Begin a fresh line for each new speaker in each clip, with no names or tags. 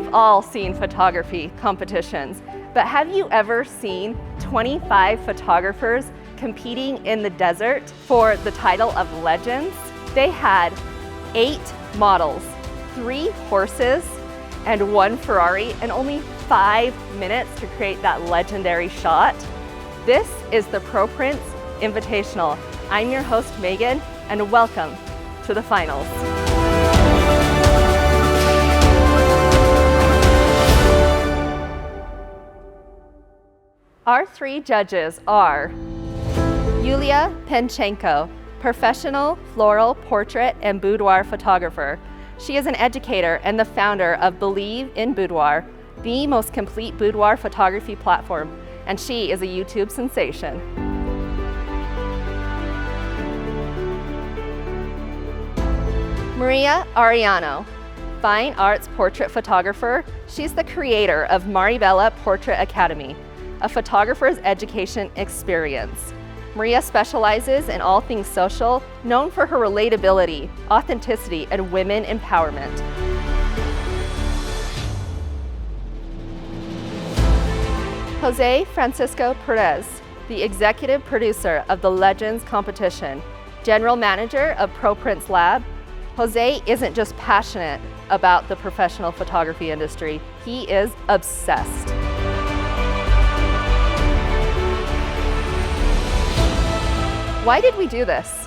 We've all seen photography competitions, but have you ever seen 25 photographers competing in the desert for the title of legends? They had 8 models, 3 horses, and 1 Ferrari, and only 5 minutes to create that legendary shot. This is the ProPrints Invitational. I'm your host, Megan, and welcome to the finals. Our 3 judges are Yulia Penchenko, professional floral portrait and boudoir photographer. She is an educator and the founder of Believe in Boudoir, the most complete boudoir photography platform, and she is a YouTube sensation. Maria Ariano, fine arts portrait photographer. She's the creator of Maribella Portrait Academy, a photographer's education experience. Maria specializes in all things social, known for her relatability, authenticity, and women empowerment. Jose Francisco Perez, the executive producer of the Legends competition, general manager of ProPrints Lab. Jose isn't just passionate about the professional photography industry, he is obsessed. Why did we do this?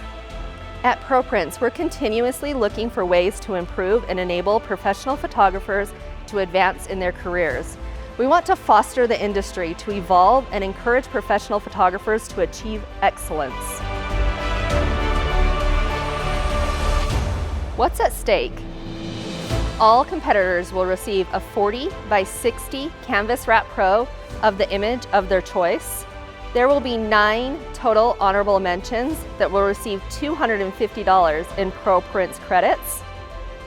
At ProPrints, we're continuously looking for ways to improve and enable professional photographers to advance in their careers. We want to foster the industry to evolve and encourage professional photographers to achieve excellence. What's at stake? All competitors will receive a 40 by 60 Canvas Wrap Pro of the image of their choice. There will be 9 total honorable mentions that will receive $250 in ProPrints credits.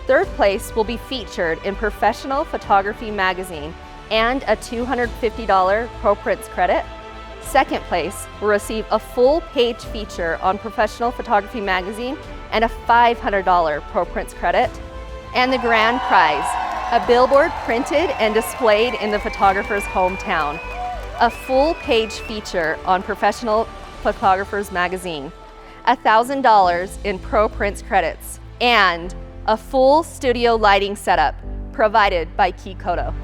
Third place will be featured in Professional Photography magazine and a $250 ProPrints credit. Second place will receive a full-page feature on Professional Photography magazine and a $500 ProPrints credit. And the grand prize, a billboard printed and displayed in the photographer's hometown. A full-page feature on Professional Photographers magazine, $1,000 in ProPrints credits, and a full studio lighting setup provided by Kikoto.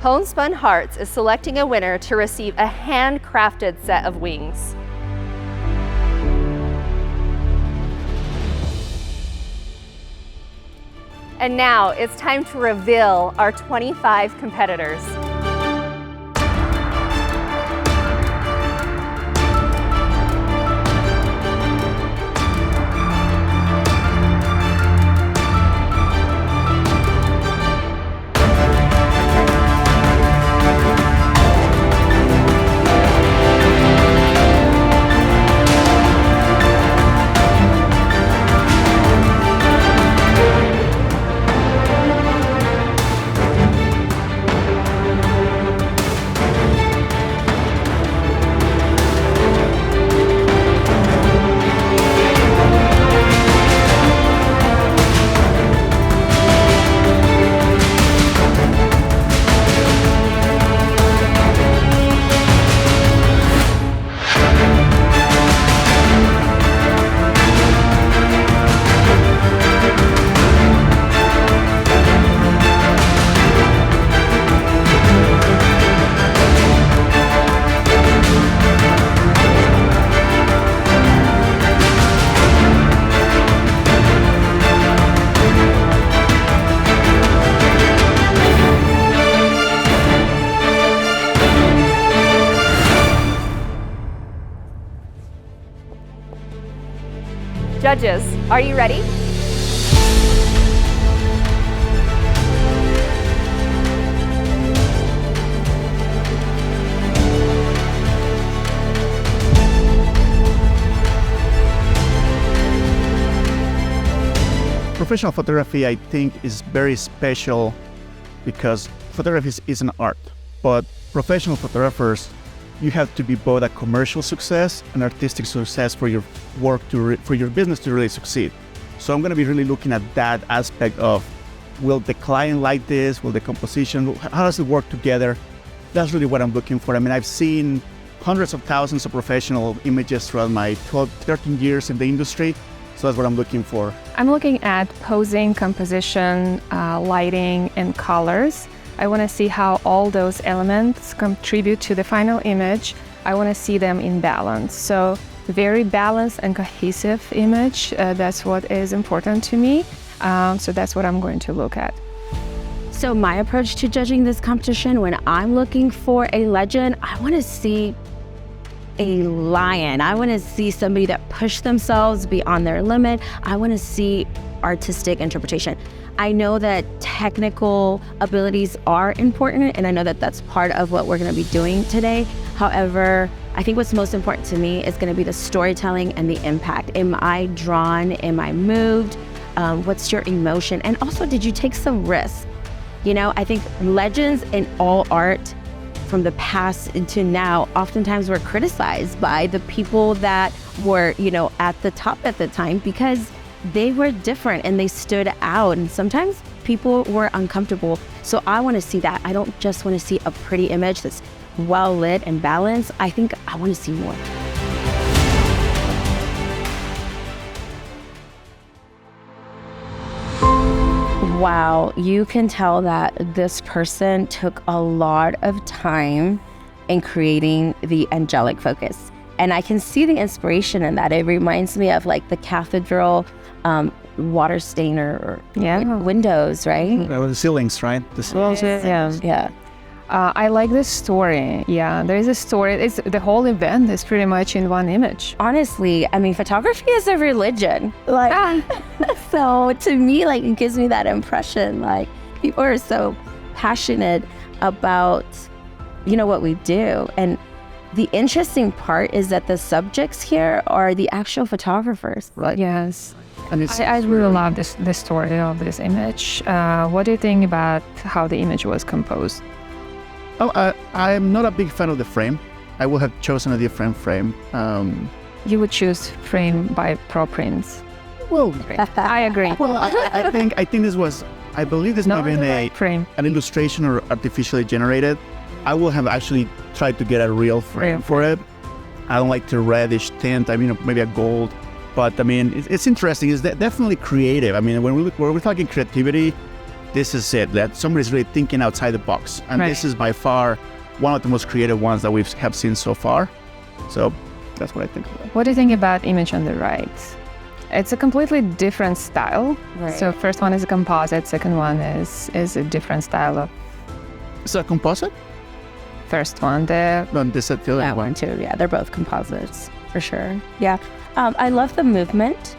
Homespun Hearts is selecting a winner to receive a handcrafted set of wings. And now it's time to reveal our 25 competitors. Judges, are you ready?
Professional photography, I think, is very special because photography is an art, but professional photographers, you have to be both a commercial success and artistic success for your work for your business to really succeed. So I'm going to be really looking at that aspect of, will the client like this? Will the composition, how does it work together? That's really what I'm looking for. I mean, I've seen hundreds of thousands of professional images throughout my 12, 13 years in the industry. So that's what I'm looking for.
I'm looking at posing, composition, lighting, and colors. I want to see how all those elements contribute to the final image. I want to see them in balance. So very balanced and cohesive image, that's what is important to me. So that's what I'm going to look at.
So my approach to judging this competition, when I'm looking for a legend, I want to see a lion. I want to see somebody that pushed themselves beyond their limit. I want to see artistic interpretation. I know that technical abilities are important, and I know that that's part of what we're going to be doing today. However, I think what's most important to me is going to be the storytelling and the impact. Am I drawn? Am I moved? What's your emotion? And also, did you take some risks? You know, I think legends in all art from the past into now oftentimes were criticized by the people that were, you know, at the top at the time because they were different and they stood out, and sometimes people were uncomfortable. So I want to see that. I don't just want to see a pretty image that's well lit and balanced. I think I want to see more. Wow, you can tell that this person took a lot of time in creating the angelic focus. And I can see the inspiration in that. It reminds me of like the cathedral water stain or windows, right?
The ceilings, right? The ceilings.
Yeah.
I like this story. Yeah, there is a story. It's the whole event is pretty much in one image.
Honestly, I mean, photography is a religion. Like, so to me, like, it gives me that impression. Like, people are so passionate about, you know, what we do. And the interesting part is that the subjects here are the actual photographers.
Right. Yes.
And
I really love this story of this image. What do you think about how the image was composed?
I'm not a big fan of the frame. I would have chosen a different frame.
You would choose frame by ProPrints.
Well,
I agree.
well, I think this was, I believe this might have been
frame.
an illustration or artificially generated. I will have actually tried to get a real frame for it. I don't like the reddish tint. I mean, maybe a gold. But I mean, it's interesting. It's definitely creative. I mean, when we're talking creativity, this is it, that somebody's really thinking outside the box. And this is by far one of the most creative ones that we have seen so far. So that's what I think of that.
What do you think about image on the right? It's a completely different style.
Right.
So first one is a composite, second one is a different style of
Is it a composite?
first one.
No, this is the other
That one too. Yeah, they're both composites for sure. Yeah. I love the movement.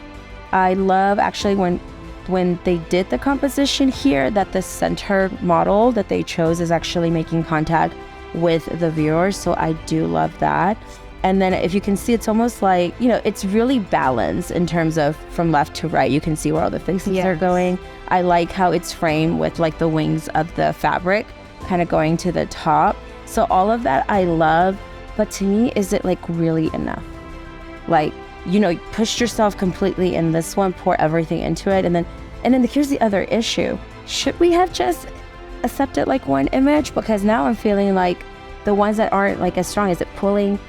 I love actually when they did the composition here, that the center model that they chose is actually making contact with the viewer. So I do love that. And then if you can see, it's almost like, you know, it's really balanced in terms of from left to right. You can see where all the faces are going. I like how it's framed with like the wings of the fabric kind of going to the top. So all of that I love. But to me, is it like really enough? Like, you know, push yourself completely in this one, pour everything into it. And then here's the other issue. Should we have just accepted like one image? Because now I'm feeling like the ones that aren't like as strong, is it pulling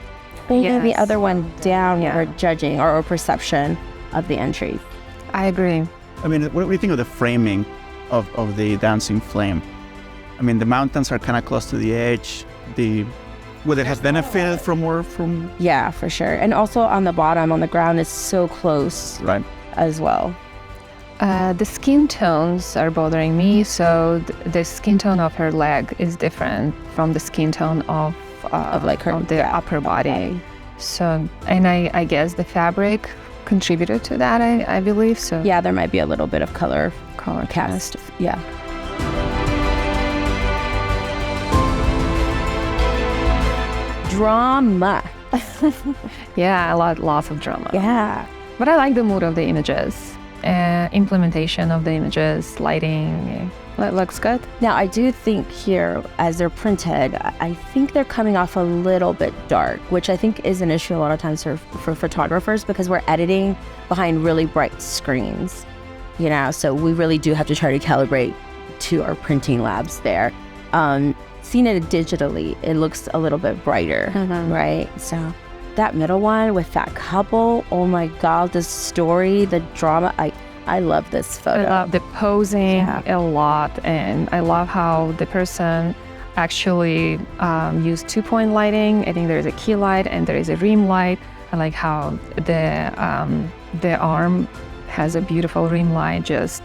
the other one down for judging or perception of the entry?
I agree.
I mean, what do you think of the framing of the dancing flame? I mean, the mountains are kind of close to the edge. Would it have benefited from?
Yeah, for sure. And also on the bottom, on the ground, is so close,
Right.
as well.
The skin tones are bothering me. So the skin tone of her leg is different from the skin tone of
like her
the upper body. So, and I guess the fabric contributed to that. I believe so.
Yeah, there might be a little bit of color
cast.
cast. Yeah. Drama.
Yeah, lots of drama.
Yeah.
But I like the mood of the images. implementation of the images, lighting. That looks good.
Now, I do think here, as they're printed, I think they're coming off a little bit dark, which I think is an issue a lot of times for photographers, because we're editing behind really bright screens, so we really do have to try to calibrate to our printing labs there. Seeing it digitally, it looks a little bit brighter, right? So that middle one with that couple, oh my God, the story, the drama, I love this photo.
I love the posing a lot, and I love how the person actually used 2-point lighting. I think there is a key light and there is a rim light. I like how the arm has a beautiful rim light, just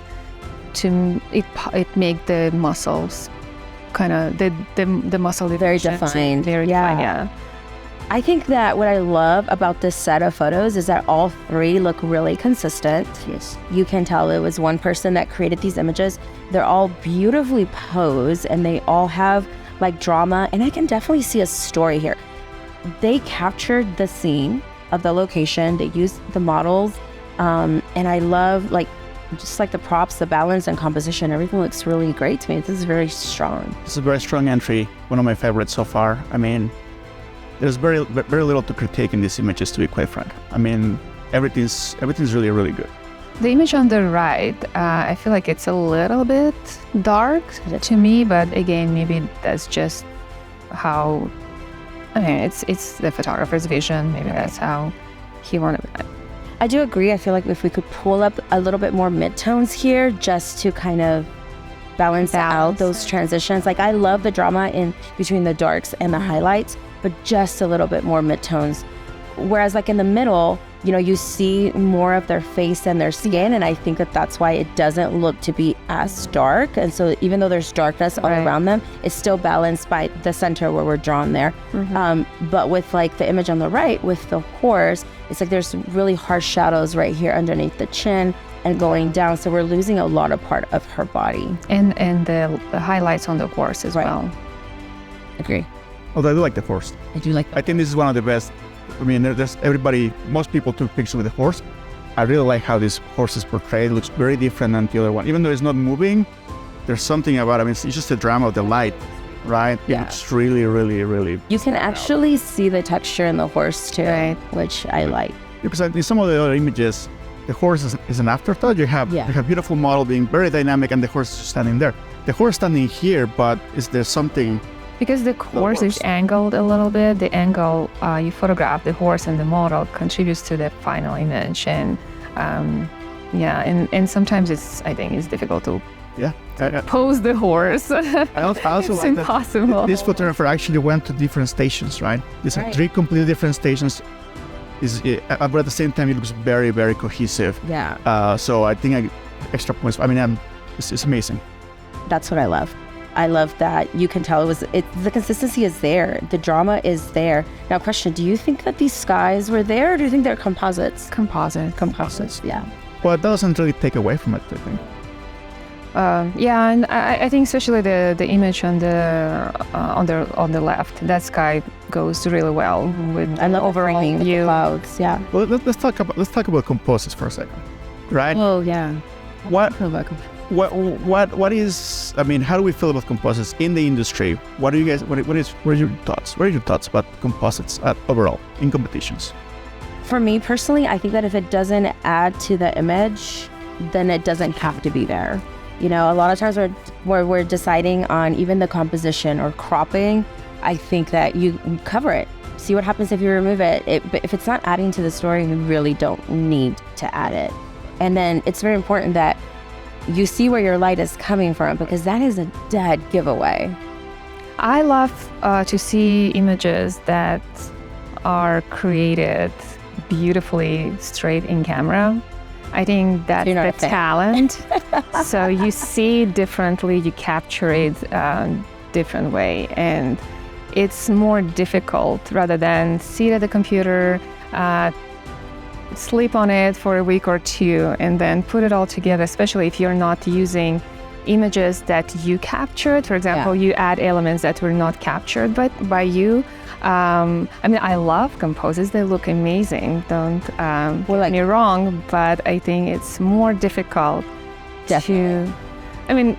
to it make the muscles kind of the muscle
very defined.
Very defined, yeah.
I think that what I love about this set of photos is that all three look really consistent. Yes. You can tell it was one person that created these images. They're all beautifully posed and they all have like drama, and I can definitely see a story here. They captured the scene of the location. They used the models, and I love just like the props, the balance and composition. Everything looks really great to me. This is very strong.
This is a very strong entry. One of my favorites so far. I mean, there's very little to critique in these images, to be quite frank. I mean, everything's really, really good.
The image on the right, I feel like it's a little bit dark to me, but again, maybe that's just how, it's the photographer's vision. Maybe that's how he wanted it.
I do agree. I feel like if we could pull up a little bit more midtones here just to kind of balance out those transitions. Like, I love the drama in between the darks and the highlights, but just a little bit more midtones. Whereas like in the middle, you see more of their face and their skin, and I think that that's why it doesn't look to be as dark. And so even though there's darkness all around them, it's still balanced by the center where we're drawn there. But with like the image on the right with the horse, it's like there's really harsh shadows right here underneath the chin and going down, so we're losing a lot of part of her body.
And the highlights on the horse as well.
Agree.
Although I do like the horse.
I do like that.
I think this is one of the best. I mean, most people took pictures with the horse. I really like how this horse is portrayed. It looks very different than the other one. Even though it's not moving, there's something about it. I mean, it's just the drama of the light, right? It looks really, really, really...
You can actually see the texture in the horse too, which I like.
Because in some of the other images, the horse is an afterthought. You have a beautiful model being very dynamic and the horse is standing there. The horse standing here, but is there something...
Because the horse is angled a little bit, the angle you photograph the horse and the model contributes to the final image, and and sometimes I think it's difficult to pose the horse.
I also
it's
like
impossible.
that this photographer actually went to different stations, right? These are 3 completely different stations. But at the same time, it looks very, very cohesive.
Yeah.
So I think extra points. I mean, it's amazing.
That's what I love. I love that you can tell the consistency is there. The drama is there. Now, question, do you think that these skies were there, or do you think they're composites?
Composites,
yeah.
Well, it doesn't really take away from it, I think.
And I think especially the image on the left, that sky goes really well with
an
overall view.
Clouds, yeah.
Well, let's talk about composites for a second, right?
Oh yeah.
What is? I mean, how do we feel about composites in the industry? What are you guys? What are your thoughts? What are your thoughts about composites overall in competitions?
For me personally, I think that if it doesn't add to the image, then it doesn't have to be there. A lot of times we're deciding on even the composition or cropping. I think that you cover it. See what happens if you remove it. But if it's not adding to the story, you really don't need to add it. And then it's very important that you see where your light is coming from, because that is a dead giveaway.
I love to see images that are created beautifully straight in camera. I think that's the talent. So you see differently, you capture it different way, and it's more difficult rather than sit at the computer, sleep on it for a week or two, and then put it all together, especially if you're not using images that you captured. For example, you add elements that were not captured by you. I mean, I love composites. They look amazing. Don't get me wrong, but I think it's more difficult to... I mean,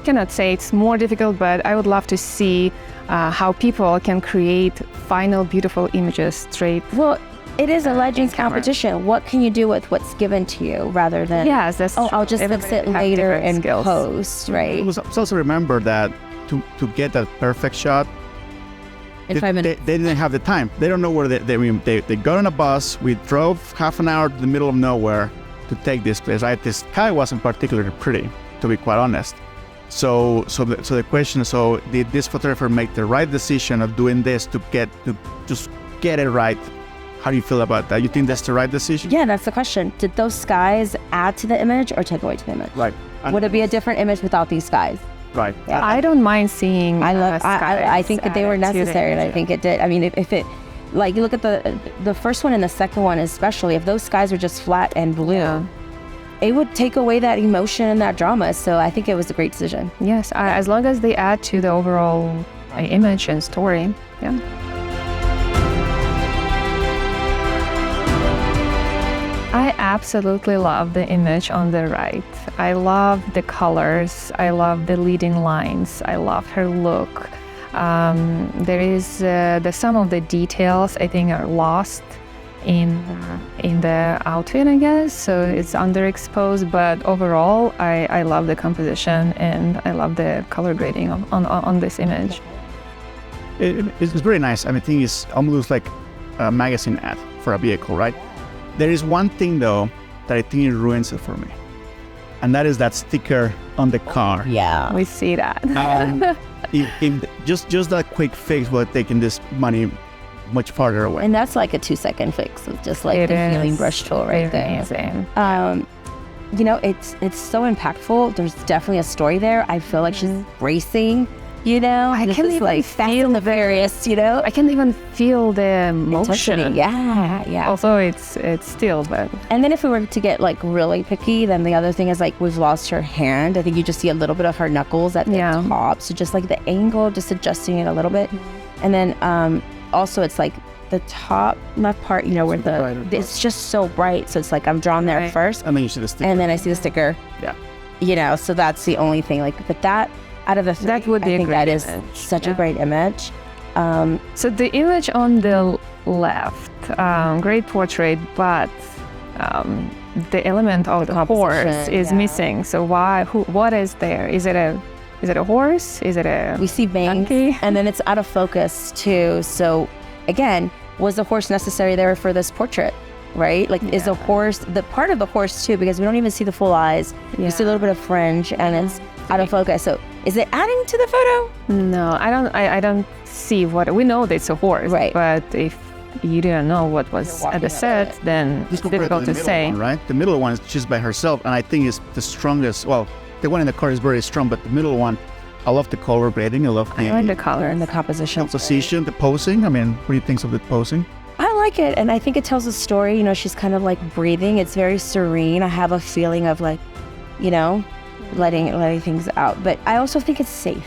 cannot say it's more difficult, but I would love to see how people can create final beautiful images straight.
Well, it is a Legends competition. What can you do with what's given to you rather than,
yes, that's true.
I'll just fix it later and post, right?
Let's also remember that to get that perfect shot,
In 5 minutes.
They didn't have the time. They don't know where they got on a bus. We drove half an hour to the middle of nowhere to take this place, right? This sky wasn't particularly pretty, to be quite honest. So the question, did this photographer make the right decision of doing this to just get it right? How do you feel about that? You think that's the right decision?
Yeah, that's the question. Did those skies add to the image or take away to the image?
Right.
Would it be a different image without these skies?
Right.
Yeah.
I don't mind seeing
I think that they were necessary, and I think it did. I mean, if it, like, you look at the first one and the second one especially, if those skies were just flat and blue, it would take away that emotion and that drama. So I think it was a great decision.
Yes, as long as they add to the overall image and story. Yeah. I absolutely love the image on the right. I love the colors. I love the leading lines. I love her look. There is some of the details I think are lost in the outfit, I guess. So it's underexposed, but overall, I love the composition and I love the color grading on this image.
It's very nice. I think it's almost like a magazine ad for a vehicle, right? There is one thing though that I think it ruins it for me, and that is that sticker on the car.
Yeah,
we see that.
Just that quick fix will have taken this money much farther away.
And that's like a 2-second fix of just like the healing brush tool right there.
Amazing.
You know, it's so impactful. There's definitely a story there. I feel like she's racing. You know,
I can't even
like feel the various. You know,
I can't even feel the motion.
Intensity. Yeah.
Also, it's still, but.
And then if we were to get like really picky, then the other thing is like we've lost her hand. I think you just see a little bit of her knuckles at the top. So just like the angle, just adjusting it a little bit. And then also it's like the top left part, you know, where it's just so bright. So it's like I'm drawn there first.
And then you see the sticker.
And then I see the sticker.
Yeah.
You know, so that's the only thing. Like, but that. Out of the three,
that would be
I think that is
image.
Such a great image.
So the image on the left, great portrait, but the element of the horse is missing. So what is there? Is it a horse? Is it a
We see bangs,
donkey?
And then it's out of focus too. So again, was the horse necessary there for this portrait? Right? Like, is the horse the part of the horse too? Because we don't even see the full eyes. You see a little bit of fringe, and it's out of focus. So is it adding to the photo?
No, I don't see what we know that it's a horse.
Right.
But if you don't know what was at the set, then it's difficult to say.
One, right? The middle one is just by herself, and I think is the strongest. Well, the one in the car is very strong, but the middle one, I love the color grading. I love
the color
and the composition.
The posing. I mean, what do you think of the posing?
I like it, and I think it tells a story. You know, she's kind of like breathing. It's very serene. I have a feeling of like, you know, letting things out. But I also think it's safe.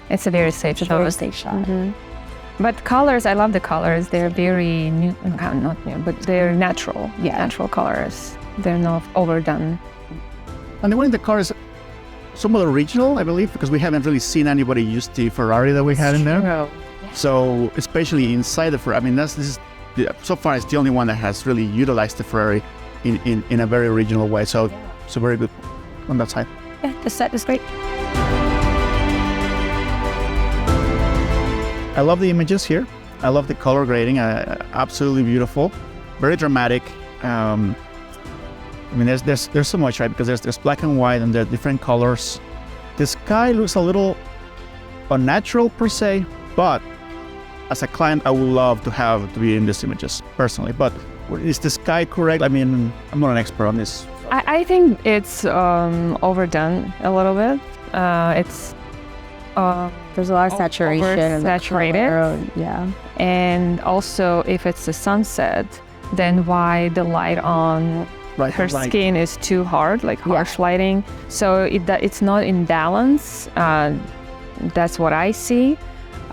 It's a very safe shot.
Very safe shot.
Mm-hmm. But colors, I love the colors. They're very new, not new, but they're natural.
Yeah.
Natural colors. They're not overdone.
And the one in the car is somewhat original, I believe, because we haven't really seen anybody use the Ferrari that we had in there. So especially inside the Ferrari, I mean, so far it's the only one that has really utilized the Ferrari in a very original way. So very good on that side.
Yeah, the set is great.
I love the images here. I love the color grading. Absolutely beautiful, very dramatic. I mean, there's so much, right? Because there's black and white and there are different colors. The sky looks a little unnatural per se, but as a client, I would love to be in these images personally. But is the sky correct? I mean, I'm not an expert on this.
I think it's overdone a little bit. It's
there's a lot of saturation.
Saturated.
Yeah.
And also, if it's a sunset, then why the light on
Right,
her
light.
skin is too hard, like harsh lighting. So it's not in balance. That's what I see.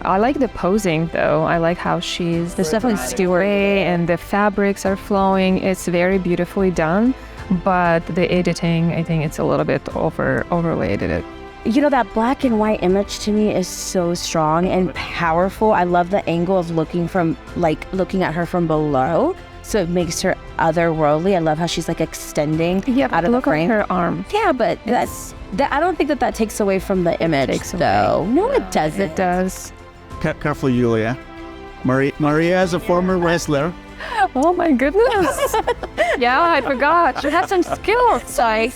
I like the posing though. I like how there's definitely stewarding and the fabrics are flowing. It's very beautifully done, but the editing, I think it's a little bit overlaid it.
You know, that black and white image to me is so strong and powerful. I love the angle of looking at her from below. So it makes her otherworldly. I love how she's like extending out of the frame.
Look at her arm.
Yeah, but I don't think that takes away from the image, though. No, it doesn't.
It does.
Careful, Julia. Maria is a former wrestler.
Oh my goodness. Yeah, I forgot. She has some skills.
Sorry.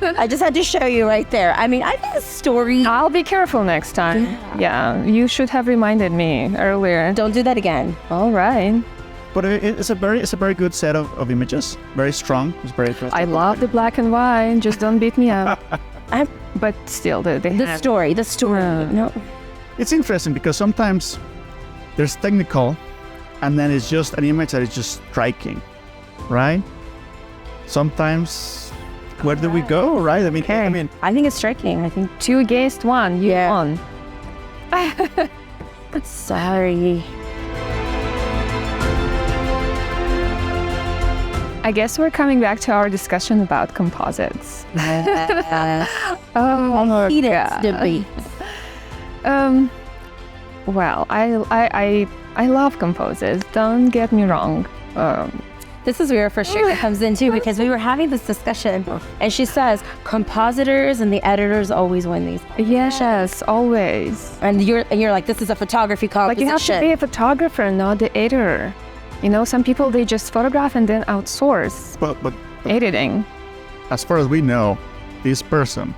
I just had to show you right there. I mean, I think the story...
I'll be careful next time. Yeah, you should have reminded me earlier.
Don't do that again.
All right.
But it's a very good set of images. Very strong. It's very
I love the black and white. Just don't beat me up. But still, the
story. No.
It's interesting because sometimes there's technical, and then it's just an image that is just striking, right? Sometimes, where do we go, right? I mean,
I think it's striking. I think
2 against 1. You won.
Sorry.
I guess we're coming back to our discussion about composites.
Heated debate.
Well, I love composites. Don't get me wrong.
This is where Frashika comes in too, because we were having this discussion, and she says compositors and the editors always win these.
Yes, always.
And you're like, this is a photography
Like
competition.
you have to be a photographer, not the editor. You know, some people they just photograph and then outsource
but
editing.
as far as we know, this person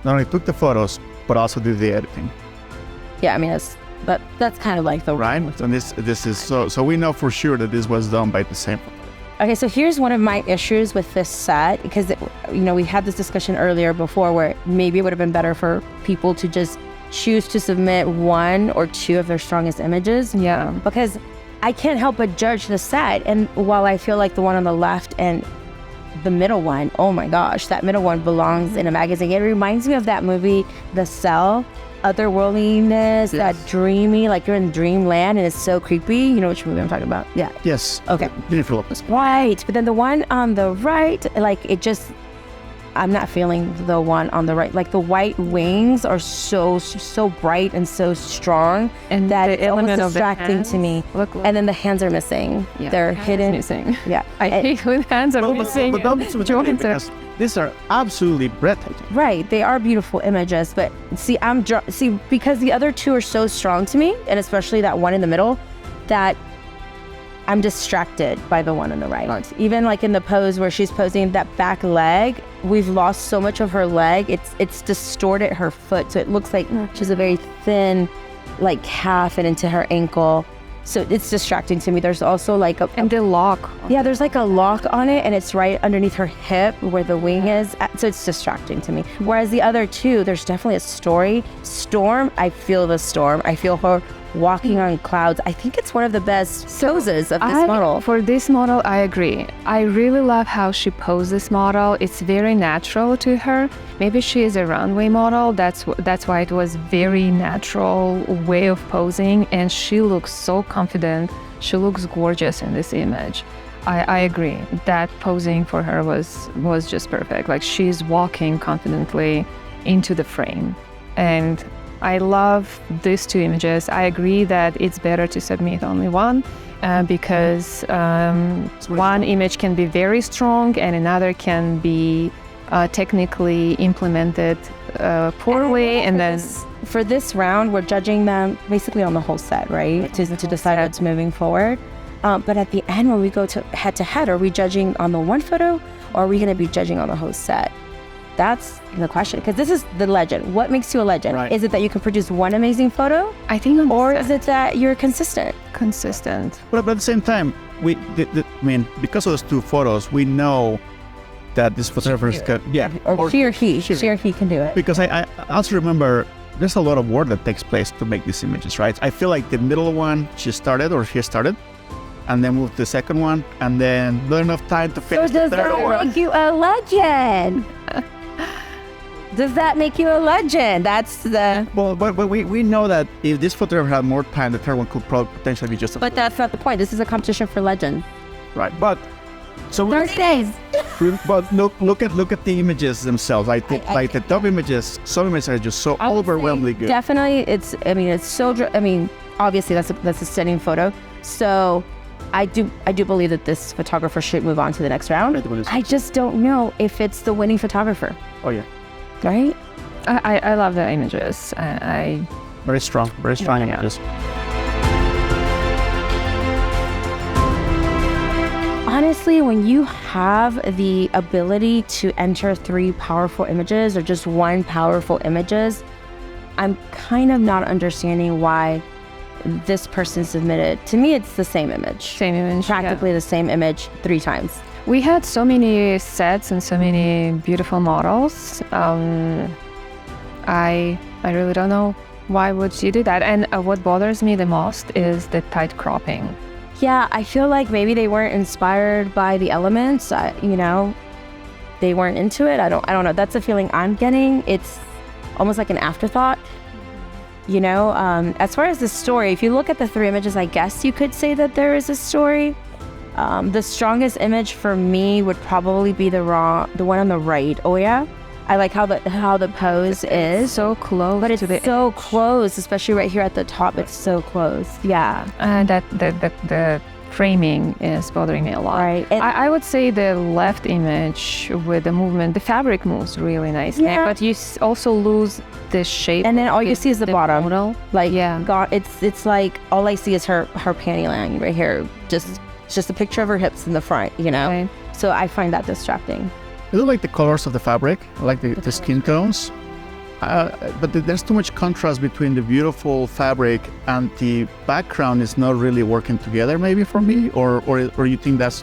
not only took the photos but also did the editing.
Yeah, I mean, that's kind of like the
right. And this is so we know for sure that this was done by the same.
Okay, so here's one of my issues with this set, because we had this discussion earlier before where maybe it would have been better for people to just choose to submit 1 or 2 of their strongest images.
Yeah,
because I can't help but judge the set, and while I feel like the one on the left and the middle one, oh my gosh, that middle one belongs in a magazine. It reminds me of that movie, The Cell. Otherworldliness, that dreamy, like you're in dreamland and it's so creepy. You know which movie I'm talking about? Yeah.
Yes.
Okay.
Jennifer Lopez.
Right. But then the one on the right, like I'm not feeling the one on the right. Like the white wings are so bright and so strong,
and
that
the
it's
element
almost
of
distracting to me.
And
then the hands are missing.
Yeah,
they're hidden.
Missing.
Yeah.
I hate when hands are missing.
But don't because these are absolutely breathtaking.
Right, they are beautiful images, but see, because the other 2 are so strong to me, and especially that one in the middle, that I'm distracted by the one on the right. Even like in the pose where she's posing that back leg, we've lost so much of her leg. It's distorted her foot, so it looks like she's a very thin, like calf and into her ankle. So it's distracting to me. There's also like
and the lock.
Yeah, there's like a lock on it, and it's right underneath her hip where the wing is. So it's distracting to me. Whereas the other 2, there's definitely a story. Storm, I feel the storm. I feel her walking on clouds. I think it's one of the best poses of this model.
For this model, I agree. I really love how she posed this model. It's very natural to her. Maybe she is a runway model. That's why it was very natural way of posing, and she looks so confident. She looks gorgeous in this image. I agree. That posing for her was just perfect. Like she's walking confidently into the frame, and I love these 2 images. I agree that it's better to submit only 1 because one image can be very strong and another can be technically implemented poorly. And then
for this round, we're judging them basically on the whole set, right? To decide what's moving forward. But at the end, when we go to head, are we judging on the 1 photo, or are we going to be judging on the whole set? That's the question, because this is the legend. What makes you a legend?
Right.
Is it that you can produce 1 amazing photo?
I think
or is it that you're consistent?
But at the same time, because of those 2 photos, we know that this photographer can,
or she or he can do it.
Because I also remember there's a lot of work that takes place to make these images, right? I feel like the middle one he started, and then move to the second one, and then not enough time to
So
finish
does
the third
that
one.
make you a legend? Does that make you a legend? That's the...
Well, but we know that if this photographer had more time, the third one could probably potentially be just a
But that's not the point. This is a competition for legend.
right. But so
30 days.
but look at the images themselves. I think like the top images, some images are just so
I would say
overwhelmingly good.
Definitely, it's so. Obviously, that's a stunning photo. So, I do believe that this photographer should move on to the next round. I just don't know if it's the winning photographer,
Oh yeah,
right?
I love the images.
very strong images.
Honestly, when you have the ability to enter 3 powerful images or just 1 powerful images, I'm kind of not understanding why this person submitted. To me, it's the same image.
Same image,
Practically the same image 3 times.
We had so many sets and so many beautiful models. I really don't know why would she do that. And what bothers me the most is the tight cropping.
Yeah, I feel like maybe they weren't inspired by the elements. They weren't into it. I don't know. That's a feeling I'm getting. It's almost like an afterthought. As far as the story, if you look at the 3 images, I guess you could say that there is a story. The strongest image for me would probably be the one on the right. Oh yeah, I like how the pose is
So close,
but it's
to the
so close, especially right here at the top. It's so close. Yeah.
and that the framing is bothering me a lot.
Right. And-
I would say the left image with the movement, the fabric moves really nicely,
Yeah.
but you also lose the shape.
And then all you see is the bottom.
model.
Like
Yeah.
God, it's like all I see is her panty line right here. It's just a picture of her hips in the front.
Right.
So I find that distracting.
I do like the colors of the fabric. I like the skin tones. But there's too much contrast between the beautiful fabric and the background is not really working together maybe for me, or you think that's,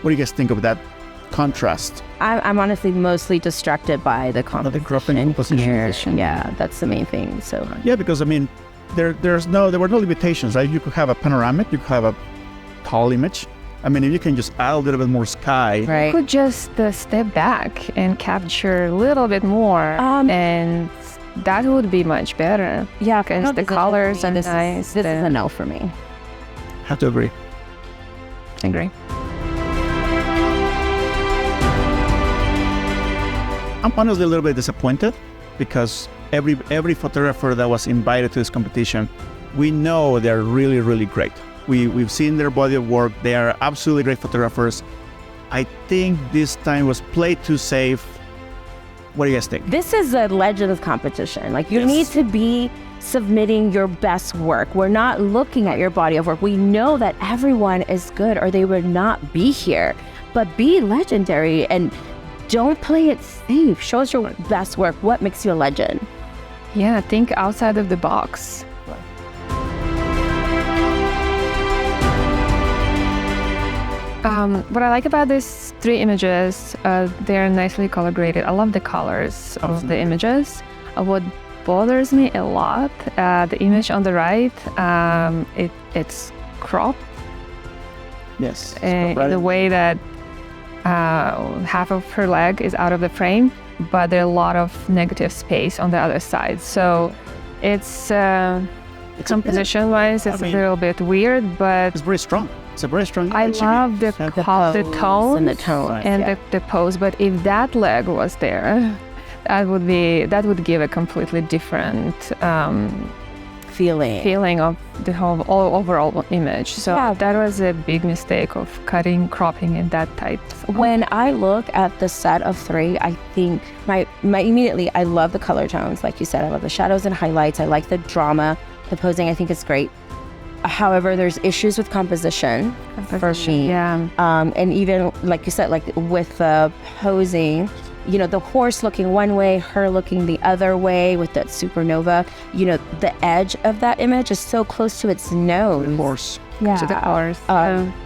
what do you guys think of that contrast?
I'm honestly mostly distracted by the
cropping
composition
composition.
here. Yeah, that's the main thing. So
Yeah, because I mean, there were no limitations, right? You could have a panoramic, you could have a tall image. I mean, if you can just add a little bit more sky.
right.
Could just step back and capture a little bit more, and that would be much better.
Yeah,
because
no,
the
this is
colors
for
are
me.
nice.
This is a no for me.
Have to agree.
I agree.
I'm honestly a little bit disappointed because every photographer that was invited to this competition, we know they're really, really great. We've seen their body of work. They are absolutely great photographers. I think this time was played too safe. What do you guys think?
This is a Legends competition. Like, you
Yes.
need to be submitting your best work. We're not looking at your body of work. We know that everyone is good or they would not be here. But be legendary and don't play it safe. Show us your best work. What makes you a legend?
Yeah, think outside of the box. What I like about these 3 images, they're nicely color graded. I love the colors of the images. What bothers me a lot, the image on the right, it's cropped
Yes.
in the way that half of her leg is out of the frame, but there are a lot of negative space on the other side. So it's composition-wise, it's a little bit weird, but
It's very strong. It's a very strong
I
image.
love the tone
and the tone.
and the pose. But if that leg was there, that would give a completely different feeling of the whole overall image. So
Yeah.
that was a big mistake of cropping it that tight.
When I look at the set of 3, I think my immediately, I love the color tones. Like you said, I love the shadows and highlights. I like the drama. The posing, I think, is great. However, there's issues with composition for me.
Yeah.
And even, like you said, like with the posing, the horse looking one way, her looking the other way with that supernova, the edge of that image is so close to its nose.
Of course.
Yeah.
To the colors.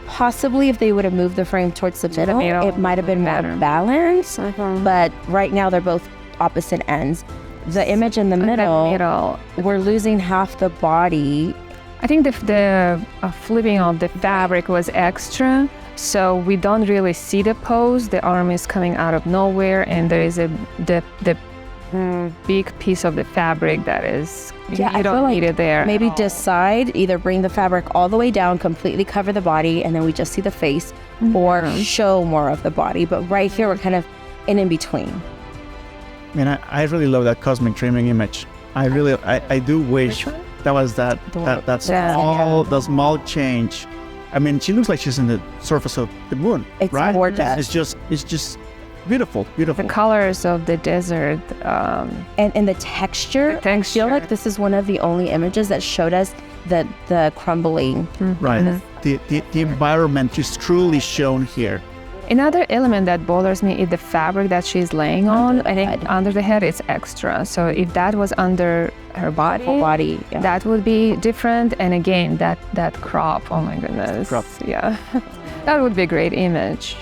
Possibly if they would have moved the frame towards the middle, it might have been more balanced. But right now they're both opposite ends. The image in the middle, we're losing half the body
I think the flipping of the fabric was extra, so we don't really see the pose. The arm is coming out of nowhere, and there is the big piece of the fabric that is you
I feel
don't
like
need it there.
Maybe decide either bring the fabric all the way down, completely cover the body, and then we just see the face, or show more of the body. But right here, we're kind of in between.
I mean, I really love that cosmic dreaming image. I do wish that was that small change. I mean, she looks like she's in the surface of the moon.
It's
right?
gorgeous.
It's just beautiful.
The colors of the desert.
And the texture. I feel like this is one of the only images that showed us the crumbling.
Right. The environment is truly shown here.
Another element that bothers me is the fabric that she's laying on. I think under the head it's extra. So if that was under her body, that would be different. And again, that crop, oh my goodness.
Crop.
Yeah, that would be a great image.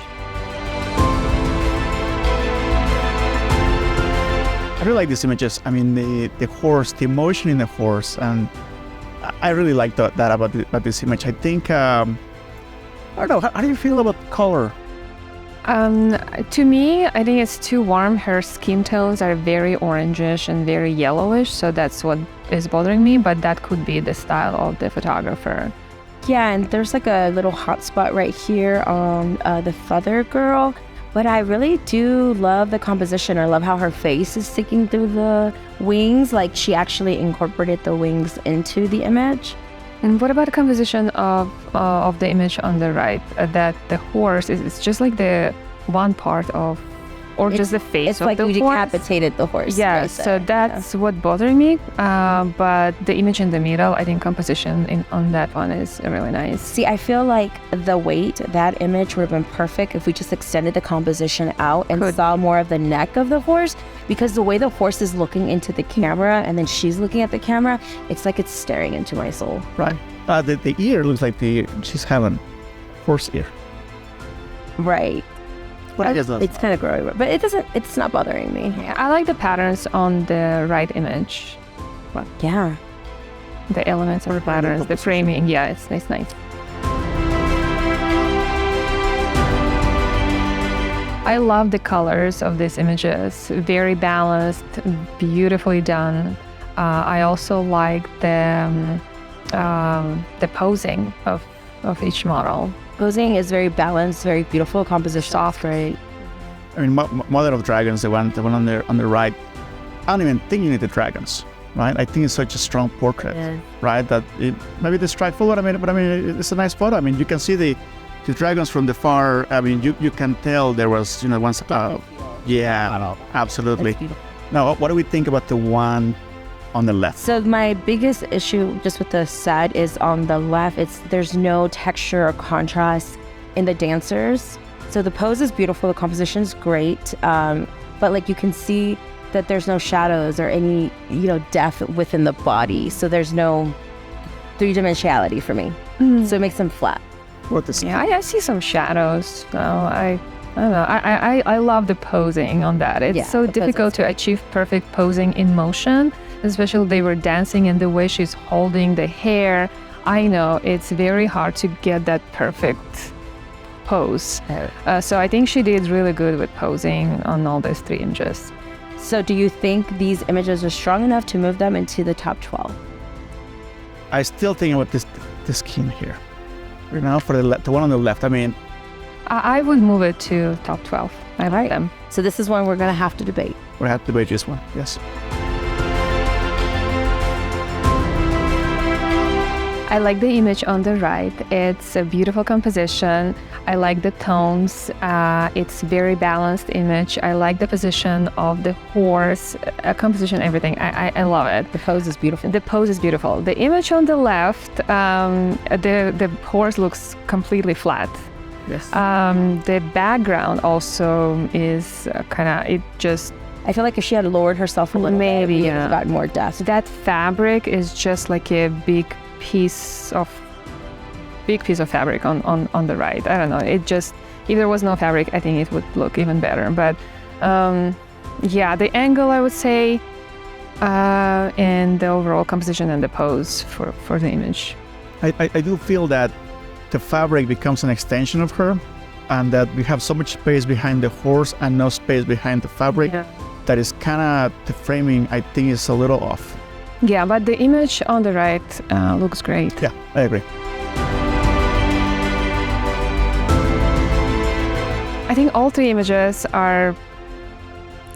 I really like these images. I mean, the horse, the emotion in the horse, and I really like that about this image. I think, I don't know, how do you feel about color?
To me, I think it's too warm. Her skin tones are very orangish and very yellowish, so that's what is bothering me, but that could be the style of the photographer.
Yeah, and there's like a little hot spot right here on the feather girl, but I really do love the composition. I love how her face is sticking through the wings, like she actually incorporated the wings into the image.
And what about the composition of the image on the right? That the horse is just like the one part of, or just the face
it's
of
like
the
you
horse?
decapitated the horse.
Yeah,
right
so that's what bothered me. But the image in the middle, I think composition on that one is really nice.
See, I feel like the weight, that image would have been perfect if we just extended the composition out and saw more of the neck of the horse, because the way the horse is looking into the camera and then she's looking at the camera, it's like it's staring into my soul.
Right. The ear looks like she's having horse ear.
Right.
But
it's kind of growing, but it's not bothering me.
Yeah, I like the patterns on the right image.
Well, yeah.
The elements of the patterns, the framing, yeah, it's nice. I love the colors of these images. Very balanced, beautifully done. I also like the posing of each model.
Posing is very balanced, very beautiful composition.
Soft, right?
I mean, Mother of Dragons, the one on the right. I don't even think you need the dragons, right? I think it's such a strong portrait, right? That maybe the strike forward. But it's a nice photo. I mean, you can see the dragons from the far. I mean, you can tell there was once. Yeah, absolutely. Now, what do we think about the one on the left?
So my biggest issue just with the set is on the left, there's no texture or contrast in the dancers. So the pose is beautiful, the composition is great, but like you can see that there's no shadows or any depth within the body. So there's no three-dimensionality for me. So it makes them flat.
Yeah, I see some shadows. So I don't know. I love the posing on that. It's so difficult to achieve perfect posing in motion. Especially they were dancing and the way she's holding the hair. I know it's very hard to get that perfect pose. So I think she did really good with posing on all these three images.
So do you think these images are strong enough to move them into the top 12?
I still think about this skin here. For the one on the left. I mean,
I would move it to top 12. I like them.
So this is one we're going to have to debate.
We have to debate this one. Yes.
I like the image on the right. It's a beautiful composition. I like the tones. It's very balanced image. I like the position of the horse, composition, everything. I love it.
The pose is beautiful.
The pose is beautiful. The image on the left, the horse looks completely flat.
Yes.
The background also is
I feel like if she had lowered herself a little bit, we would have gotten more depth.
That fabric is just like a big piece of fabric on the right. I don't know. It just, if there was no fabric, I think it would look even better. But the angle, I would say, and the overall composition and the pose for the image.
I do feel that the fabric becomes an extension of her, and that we have so much space behind the horse and no space behind the fabric.
Yeah.
That is kind of, the framing, I think, is a little off.
Yeah, but the image on the right looks great.
Yeah, I agree.
I think all three images are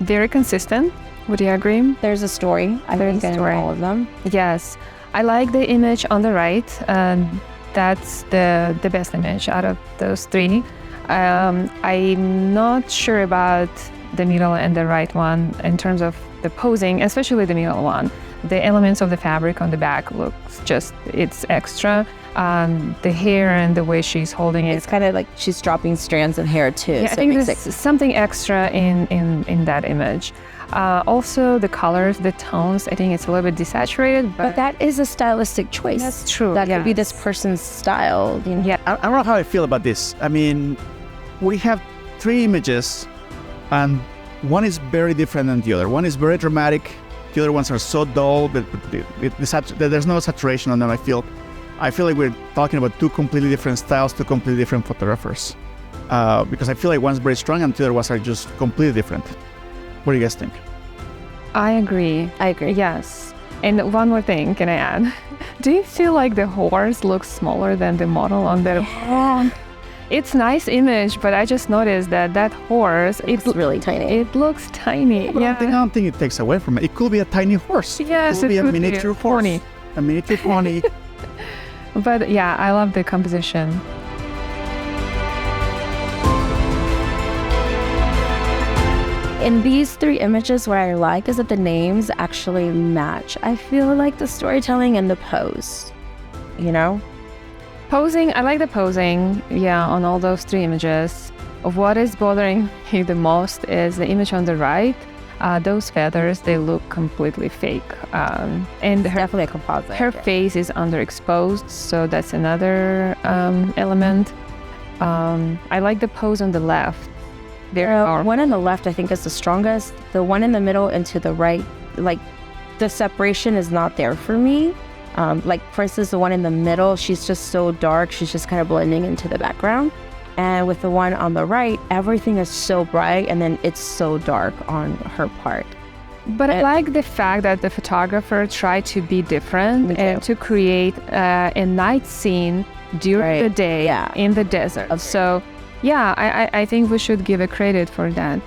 very consistent. Would you agree?
There's a story. I think in all of them.
Yes. I like the image on the right. That's the best image out of those three. I'm not sure about the middle and the right one in terms of the posing, especially the middle one. The elements of the fabric on the back looks just, it's extra. The hair and the way she's holding it.
It's kind of like she's dropping strands of hair too.
Yeah,
so
I think
it makes
there's something extra in that image. Also, the colors, the tones, I think it's a little bit desaturated.
But that is a stylistic choice.
That's true.
That could be this person's style. You know?
Yeah.
I don't know how I feel about this. I mean, we have three images, and one is very different than the other. One is very dramatic. The other ones are so dull, but there's no saturation on them, I feel. I feel like we're talking about two completely different styles, two completely different photographers. Because I feel like one's very strong and the other ones are just completely different. What do you guys think?
I agree. Yes. And one more thing, can I add? Do you feel like the horse looks smaller than the model on the...
Yeah.
It's nice image, but I just noticed that horse,
It's really tiny.
it looks tiny.
I don't think it takes away from it. It could be a tiny horse.
Yes,
it could be a
could
miniature horse.
pony.
A miniature pony.
But yeah, I love the composition.
In these three images, what I like is that the names actually match. I feel like the storytelling and the pose, you know?
Posing, I like the posing, yeah, on all those three images. What is bothering me the most is the image on the right. Those feathers, they look completely fake. And her,
Definitely a composite.
her face is underexposed, so that's another element. I like the pose on the left.
One on the left, I think, is the strongest. The one in the middle and to the right, like, the separation is not there for me. Like, for instance, the one in the middle, she's just so dark. She's just kind of blending into the background. And with the one on the right, everything is so bright, and then it's so dark on her part.
But I like the fact that the photographer tried to be different and to create a night scene during the day in the desert. So, yeah, I think we should give a credit for that.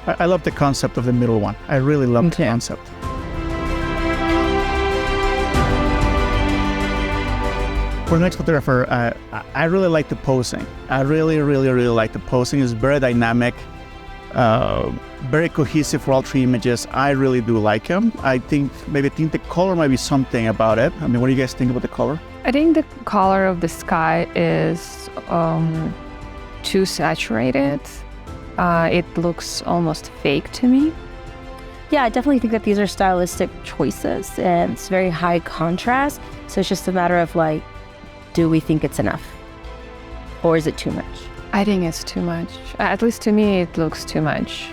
I love the concept of the middle one. I really love the concept. For the next photographer, I really like the posing. I really like the posing. It's very dynamic, very cohesive for all three images. I really do like him. I think the color might be something about it. I mean, what do you guys think about the color?
I think the color of the sky is too saturated. It looks almost fake to me.
Yeah, I definitely think that these are stylistic choices, and it's very high contrast. So it's just a matter of, like, do we think it's enough? Or is it too much?
I think it's too much. At least to me, it looks too much.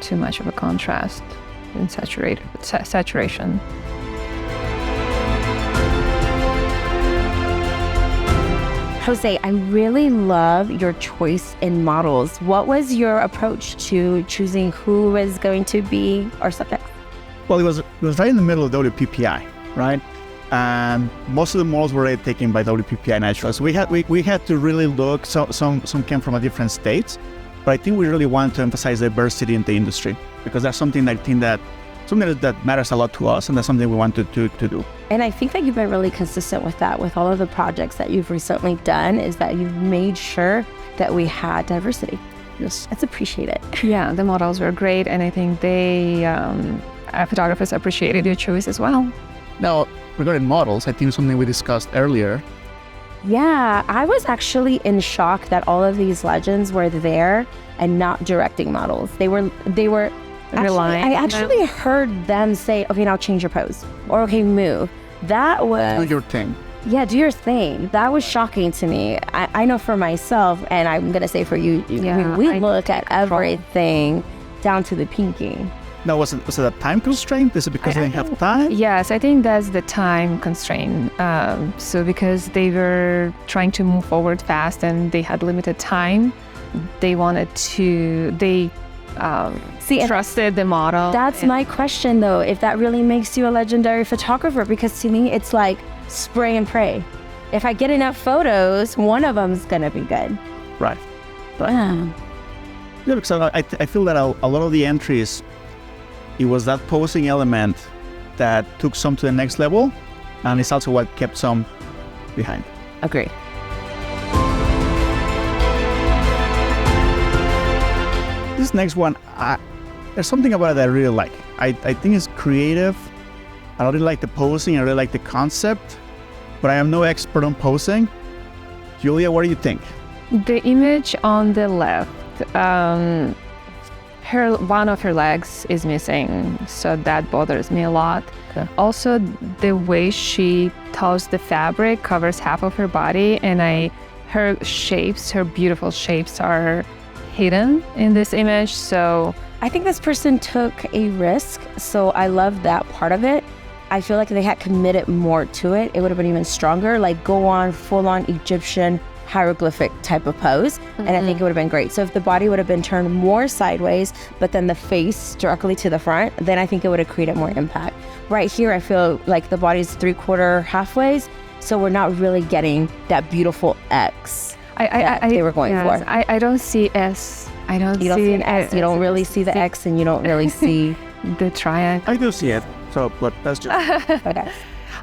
Too much of a contrast and saturation.
Jose, I really love your choice in models. What was your approach to choosing who was going to be our subject?
Well, it was right in the middle of WPPI, right? And most of the models were already taken by WPPI Natural. So we had to really look. Some came from a different states, but I think we really wanted to emphasize diversity in the industry, because that's something that matters a lot to us, and that's something we wanted to do.
And I think that you've been really consistent with that with all of the projects that you've recently done, is that you've made sure that we had diversity.
Yes.
That's appreciated.
Yeah, the models were great, and I think photographers appreciated your choice as well.
Now, regarding models, I think something we discussed earlier.
Yeah, I was actually in shock that all of these legends were there and not directing models. They were
Relying.
I actually heard them say, okay, now change your pose, or okay, move. That was...
Do your thing.
Yeah, do your thing. That was shocking to me. I know for myself, and I'm going to say for you, we look at everything down to the pinky.
Now, was it a time constraint? Is it because they didn't have time?
Yes, I think that's the time constraint. So because they were trying to move forward fast and they had limited time, they trusted the model.
That's my question, though. If that really makes you a legendary photographer, because to me, it's like spray and pray. If I get enough photos, one of them's gonna be good.
Right.
But
Yeah, because I feel that a lot of the entries, it was that posing element that took some to the next level, and it's also what kept some behind.
agree.
This next one, there's something about it that I really like. I think it's creative. I really like the posing. I really like the concept, but I am no expert on posing. Julia, what do you think?
The image on the left, one of her legs is missing, so that bothers me a lot.
Okay.
Also, the way she tossed the fabric covers half of her body, and her beautiful shapes are hidden in this image. So
I think this person took a risk, so I love that part of it. I feel like if they had committed more to it, it would have been even stronger. Like go on full-on Egyptian hieroglyphic type of pose, and I think it would have been great. So if the body would have been turned more sideways, but then the face directly to the front, then I think it would have created more impact. Right here, I feel like the body's 3/4 halfways, so we're not really getting that beautiful X that they were going for.
I don't see S. I don't
You don't see an X. You don't really see the X, and you don't really see.
the triangle.
I do see it. So, but that's just
Okay.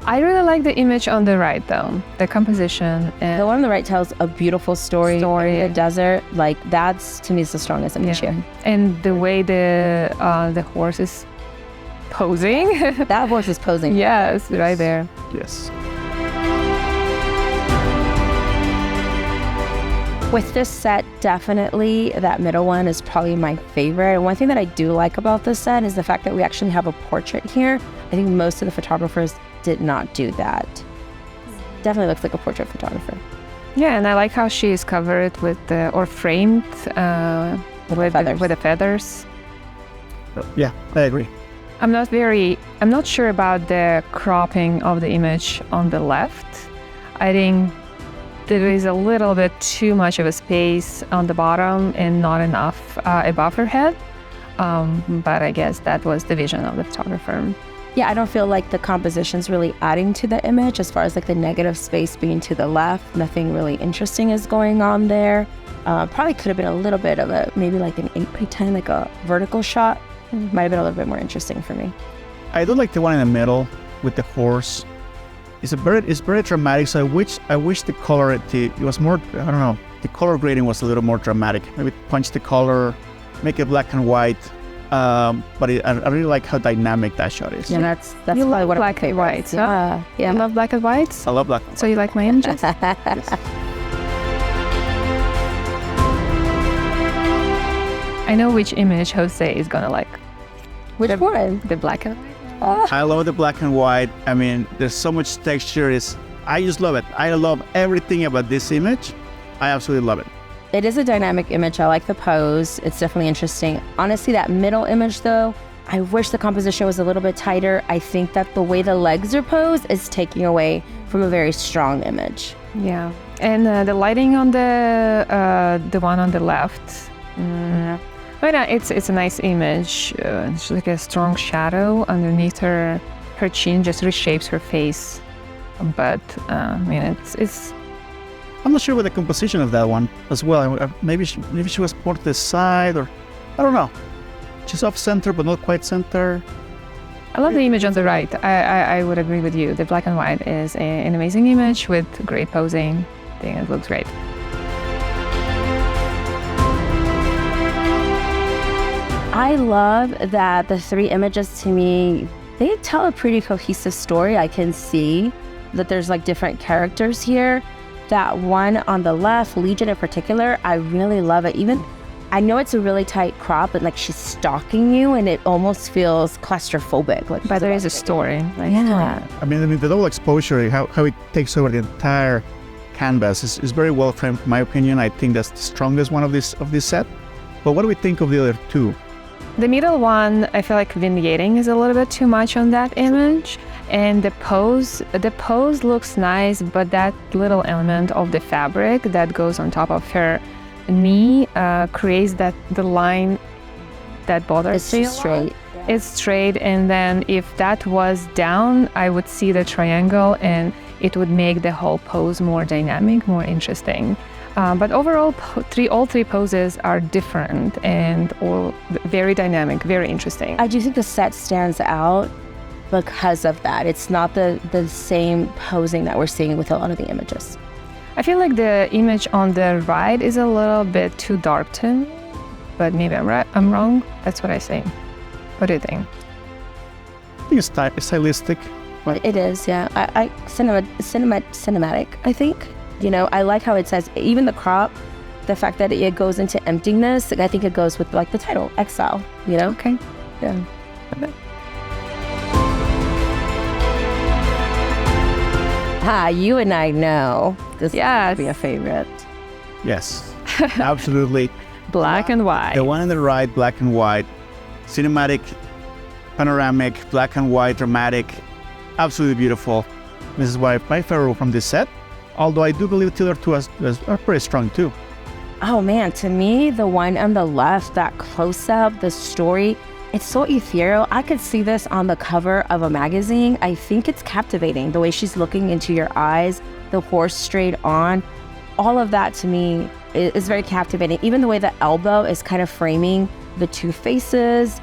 I really like the image on the right, though. The composition. And
The one on the right tells a beautiful story.
Story.
In the desert, like that's to me is the strongest image here.
And the way the horse is posing.
That horse is posing.
Yes, right there.
yes.
With this set, definitely that middle one is probably my favorite. And one thing that I do like about this set is the fact that we actually have a portrait here. I think most of the photographers did not do that. Definitely looks like a portrait photographer.
Yeah, and I like how she is covered with or framed with the feathers.
Yeah, I agree.
I'm not sure about the cropping of the image on the left. I think there is a little bit too much of a space on the bottom and not enough above her head. But I guess that was the vision of the photographer.
Yeah, I don't feel like the composition's really adding to the image as far as like the negative space being to the left. Nothing really interesting is going on there. Probably could have been a little bit of maybe like an 8x10, like a vertical shot. Might have been a little bit more interesting for me.
I do like the one in the middle with the horse. It's very dramatic. So I wish the color it was more. I don't know. The color grading was a little more dramatic. Maybe punch the color, make it black and white. But I really like how dynamic that shot is.
Yeah, that's
You
probably
love
one of my
black and
favorites.
white, huh?
Yeah.
You love black and whites?
I love black and white.
So you like my images? I know which image Jose is gonna like.
Which one?
The black and white.
I love the black and white. I mean, there's so much texture. I just love it. I love everything about this image. I absolutely love it.
It is a dynamic image. I like the pose. It's definitely interesting. Honestly, that middle image though, I wish the composition was a little bit tighter. I think that the way the legs are posed is taking away from a very strong image.
Yeah, and the lighting on the one on the left. But it's a nice image. It's like a strong shadow underneath her chin, just reshapes her face. But I mean, it's.
I'm not sure with the composition of that one as well. Maybe she was more to the side, or I don't know. She's off center, but not quite center.
I love the image on the right. I would agree with you. The black and white is an amazing image with great posing. I think it looks great.
I love that the three images to me, they tell a pretty cohesive story. I can see that there's like different characters here. That one on the left, Legion in particular, I really love it. Even, I know it's a really tight crop, but like she's stalking you and it almost feels claustrophobic. Like,
But there is a story.
yeah.
I mean, the double exposure, how it takes over the entire canvas is very well framed, in my opinion. I think that's the strongest one of this set. But what do we think of the other two?
The middle one, I feel like vignetting is a little bit too much on that image. And the pose looks nice, but that little element of the fabric that goes on top of her knee creates the line that bothers me.
It's straight.
It's straight, and then if that was down, I would see the triangle, and it would make the whole pose more dynamic, more interesting. But overall, all three poses are different and all very dynamic, very interesting.
I do think the set stands out because of that. It's not the same posing that we're seeing with a lot of the images.
I feel like the image on the right is a little bit too dark to me, but maybe I'm wrong. That's what I say. What do you think?
I think it's stylistic.
It is, yeah. Cinematic, I think. You know, I like how it says, even the crop, the fact that it goes into emptiness, I think it goes with like the title, Exile, you know?
Okay.
Yeah. Okay. You and I know this would be a favorite.
Yes, absolutely.
Black and white.
The one on the right, black and white, cinematic, panoramic, black and white, dramatic, absolutely beautiful. This is my favorite from this set, although I do believe the other two are pretty strong too.
Oh man, to me, the one on the left, that close-up, the story, it's so ethereal. I could see this on the cover of a magazine. I think it's captivating, the way she's looking into your eyes, the horse straight on. All of that to me is very captivating. Even the way the elbow is kind of framing the two faces.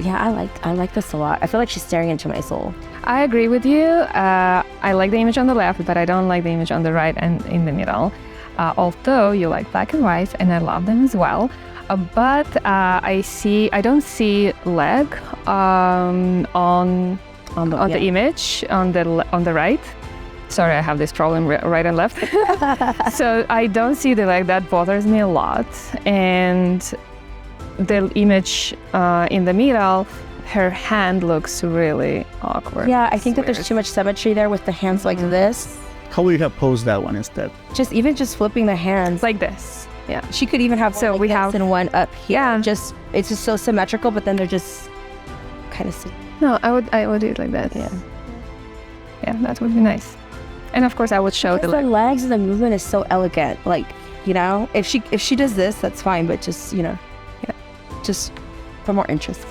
Yeah, I like this a lot. I feel like she's staring into my soul.
I agree with you. I like the image on the left, but I don't like the image on the right and in the middle. Although you like black and white, and I love them as well. But I don't see leg on the image on the right. Sorry, I have this problem right and left. So I don't see the leg. That bothers me a lot. And the image in the middle, her hand looks really awkward.
Yeah, I think that there's too much symmetry there with the hands like this.
How would you have posed that one instead?
Just flipping the hands
like this. Yeah.
She could even have
so
one like
we
this
have
and one up here.
Yeah.
It's just so symmetrical, but then they're just kind of.
No, I would do it like that. Yeah. Yeah, that would be nice. And of course, I would show the
legs and the movement is so elegant. Like, you know, if she does this, that's fine. But just, you know, yeah, just for more interest.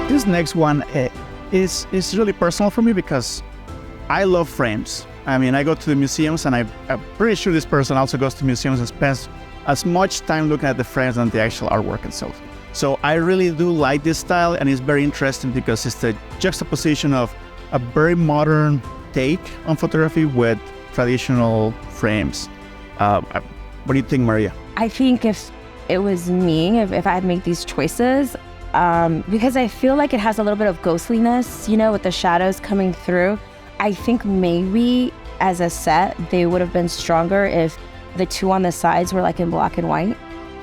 This next one is really personal for me because I love frames. I mean, I go to the museums, and I'm pretty sure this person also goes to museums and spends as much time looking at the frames than the actual artwork itself. So I really do like this style, and it's very interesting because it's the juxtaposition of a very modern take on photography with traditional frames. What do you think, Maria?
I think if it was me, if I had made these choices, because I feel like it has a little bit of ghostliness, you know, with the shadows coming through. I think maybe as a set, they would have been stronger if the two on the sides were like in black and white.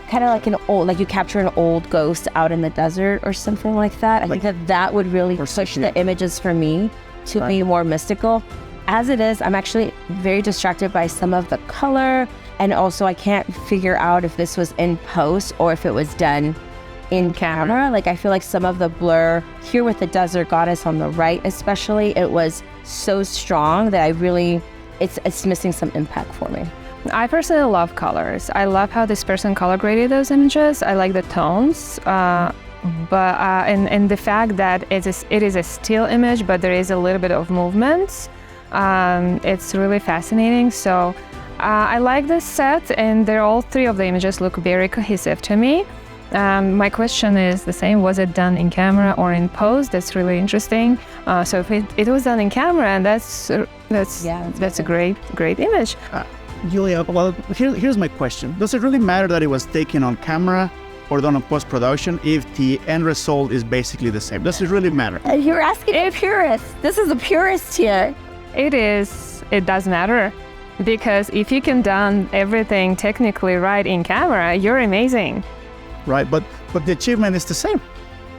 Kind of like you capture an old ghost out in the desert or something like that. I think that would really push the images for me to be more mystical. As it is, I'm actually very distracted by some of the color, and also I can't figure out if this was in post or if it was done in camera. Like, I feel like some of the blur here with the desert goddess on the right especially, it was so strong that it's missing some impact for me.
I personally love colors. I love how this person color graded those images. I like the tones, but and the fact that it is a still image, but there is a little bit of movement. It's really fascinating. So I like this set, and all three of the images look very cohesive to me. My question is the same: was it done in camera or in post? That's really interesting. So if it was done in camera, and that's a great image.
Julia, well, here's my question. Does it really matter that it was taken on camera or done on post-production if the end result is basically the same? Does it really matter?
You're asking a purist. This is a purist here.
It is. It does matter. Because if you can done everything technically right in camera, you're amazing.
Right, but the achievement is the same.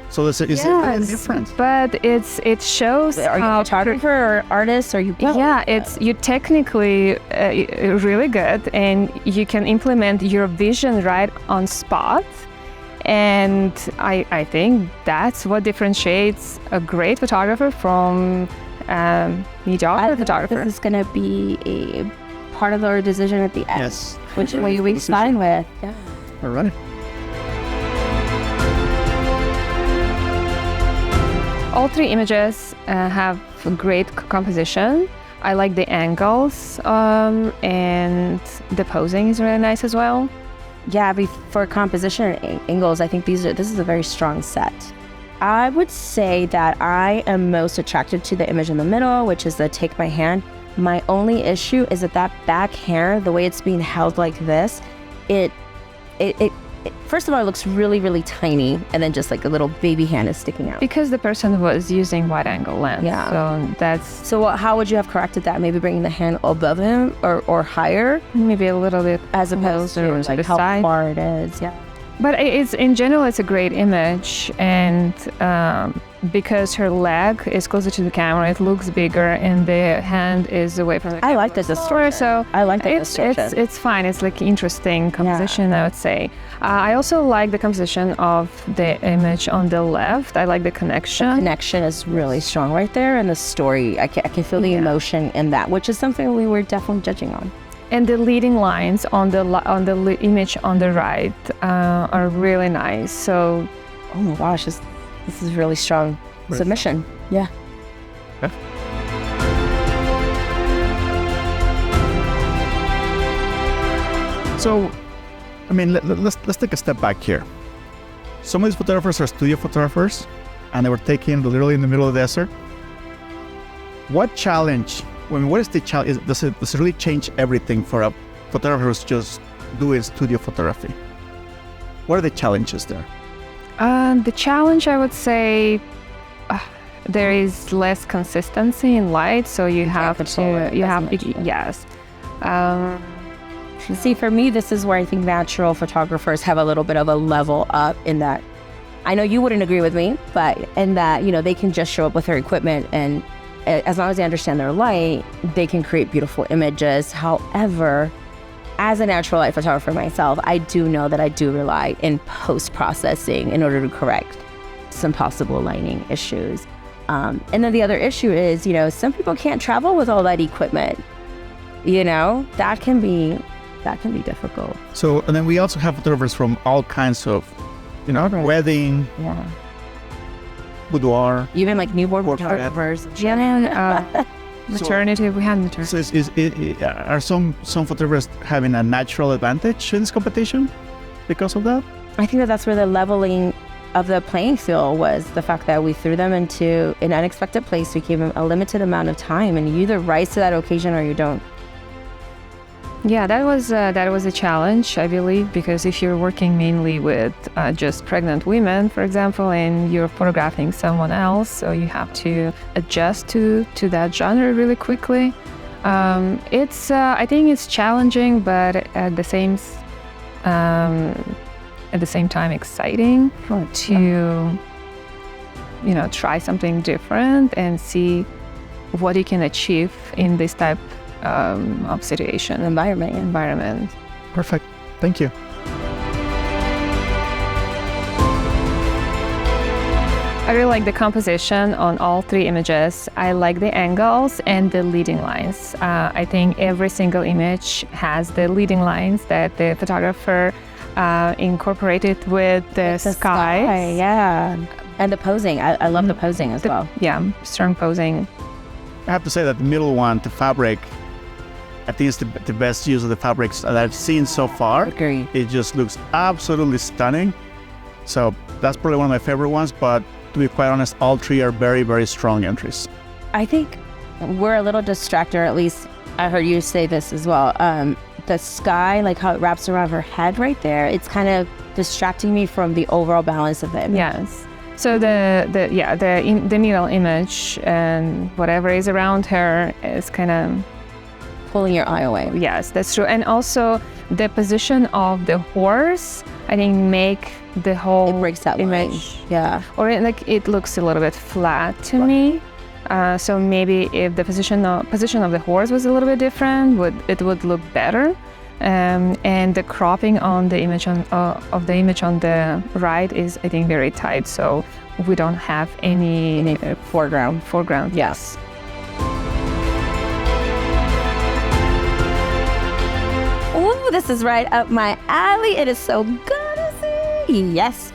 So it's different.
But it shows
Are you a photographer or artist? Or you both?
Yeah, it's you technically really good, and you can implement your vision right on spot. And I think that's what differentiates a great photographer from mediocre photographer.
This is going to be a part of our decision at the end.
Yes.
Which way we sign with. Yeah.
All right.
All three images have great composition. I like the angles, and the posing is really nice as well.
Yeah, for composition and angles, I think this is a very strong set. I would say that I am most attracted to the image in the middle, which is the take my hand. My only issue is that back hair, the way it's being held like this, it first of all, it looks really, really tiny, and then just like a little baby hand is sticking out.
Because the person was using wide angle lens.
Yeah.
So that's...
So how would you have corrected that? Maybe bringing the hand above him or higher?
Maybe a little bit
As opposed to like how
side.
far it is, yeah.
But it's in general, it's a great image, and because her leg is closer to the camera, it looks bigger, and the hand is away from the camera.
I like the distortion.
So
I like the distortion.
It's fine. It's like interesting composition, I would say. I also like the composition of the image on the left. I like the connection.
The connection is really strong right there, and the story, I can feel the emotion in that, which is something we were definitely judging on.
And the leading lines on the image on the right are really nice. So,
oh my gosh, this is really strong submission. Yeah.
Okay. So, I mean, let's take a step back here. Some of these photographers are studio photographers, and they were taken literally in the middle of the desert. What challenge? I mean, what is the challenge? Does it really change everything for a photographer who's just doing studio photography? What are the challenges there?
The challenge, I would say, there is less consistency in light, so you have to, yes.
See, for me, this is where I think natural photographers have a little bit of a level up in that. I know you wouldn't agree with me, but in that, they can just show up with their equipment, and as long as they understand their light, they can create beautiful images. However, as a natural light photographer myself, I do know that I do rely in post-processing in order to correct some possible lighting issues. And then the other issue is, some people can't travel with all that equipment. That can be difficult.
So, and then we also have photographers from all kinds of, wedding, boudoir,
even like newborn
portrait.
photographers.
Maternity, we had maternity.
So are some photographers having a natural advantage in this competition because of that?
I think that's where the leveling of the playing field was, the fact that we threw them into an unexpected place. We gave them a limited amount of time, and you either rise to that occasion or you don't.
Yeah, that was a challenge, I believe, because if you're working mainly with just pregnant women, for example, and you're photographing someone else, so you have to adjust to that genre really quickly. I think it's challenging, but at the same time exciting to try something different and see what you can achieve in this type of situation, environment.
Perfect. Thank you.
I really like the composition on all three images. I like the angles and the leading lines. I think every single image has the leading lines that the photographer incorporated with the sky.
Yeah. And the posing. I love the posing as well.
Yeah, strong posing.
I have to say that the middle one, the fabric, I think it's the best use of the fabrics that I've seen so far.
Agree.
It just looks absolutely stunning. So that's probably one of my favorite ones, but to be quite honest, all three are very, very strong entries.
I think we're a little distracted, or at least I heard you say this as well. The sky, like how it wraps around her head right there, it's kind of distracting me from the overall balance of the image.
Yes. So the middle image and whatever is around her is kind of
pulling your eye away.
Yes, that's true. And also the position of the horse, I think, make the whole
It breaks that
image.
line. Yeah.
Or it looks a little bit flat to me. So maybe if the position of the horse was a little bit different, it would look better. And the cropping on the image of the image on the right is, I think, very tight. So we don't have any
Foreground.
foreground.
Yes. Ooh, this is right up my alley. It is so good to see. Yes.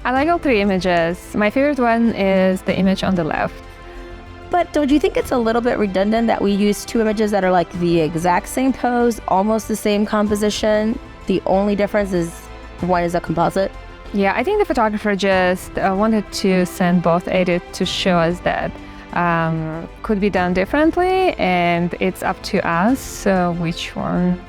I like all three images. My favorite one is the image on the left.
But don't you think it's a little bit redundant that we use two images that are like the exact same pose, almost the same composition? The only difference is one is a composite.
Yeah, I think the photographer just wanted to send both edits to show us that could be done differently, and it's up to us which one.